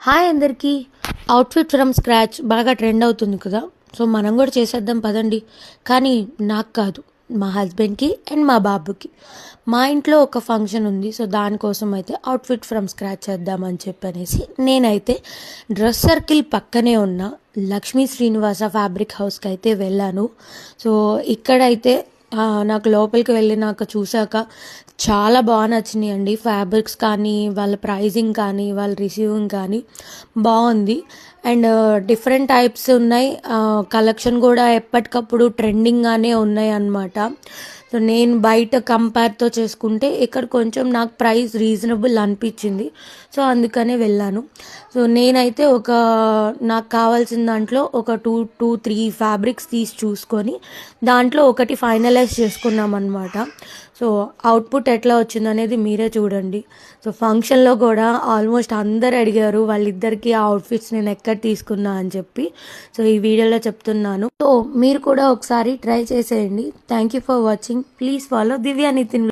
Hi అందరికీ. Outfit from scratch బాగా trend అవుతుంది కదా, సో మనం కూడా చేసేద్దాం పదండి. కానీ నాకు కాదు, మా హస్బెండ్కి అండ్ మా బాబుకి. మా ఇంట్లో ఒక ఫంక్షన్ ఉంది, సో దానికోసం అయితే అవుట్ఫిట్ ఫ్రమ్ స్క్రాచ్ చేద్దామని చెప్పనేసి నేనైతే డ్రెస్ సర్కిల్ పక్కనే ఉన్న లక్ష్మీ శ్రీనివాస ఫ్యాబ్రిక్ హౌస్కి అయితే వెళ్ళాను. సో ఇక్కడైతే నాకు లోపలికి వెళ్ళినాక చూశాక చాలా బాగా నచ్చినాయి అండి. ఫ్యాబ్రిక్స్ కానీ, వాళ్ళ ప్రైజింగ్ కానీ, వాళ్ళ రిసీవింగ్ కానీ బాగుంది. అండ్ డిఫరెంట్ టైప్స్ ఉన్నాయి. కలెక్షన్ కూడా ఎప్పటికప్పుడు ట్రెండింగ్గానే ఉన్నాయి అన్నమాట. సో నేను బయట కంపేర్తో చేసుకుంటే ఇక్కడ కొంచెం నాకు ప్రైస్ రీజనబుల్ అనిపించింది, సో అందుకనే వెళ్ళాను. సో నేనైతే నాకు కావాల్సిన దాంట్లో ఒక టూ త్రీ ఫ్యాబ్రిక్స్ తీసి చూసుకొని దాంట్లో ఒకటి ఫైనలైజ్ చేసుకున్నాం అనమాట. సో అవుట్పుట్ ఎట్లా వచ్చిందనేది మీరే చూడండి. సో ఫంక్షన్లో కూడా ఆల్మోస్ట్ అందరు అడిగారు వాళ్ళిద్దరికి ఆ అవుట్ఫిట్స్ నేను ఎక్కడ తీసుకున్నా అని చెప్పి. సో ఈ వీడియోలో చెప్తున్నాను. సో మీరు కూడా ఒకసారి ట్రై చేసేయండి. Thank you for watching. Please follow Divya Nitin.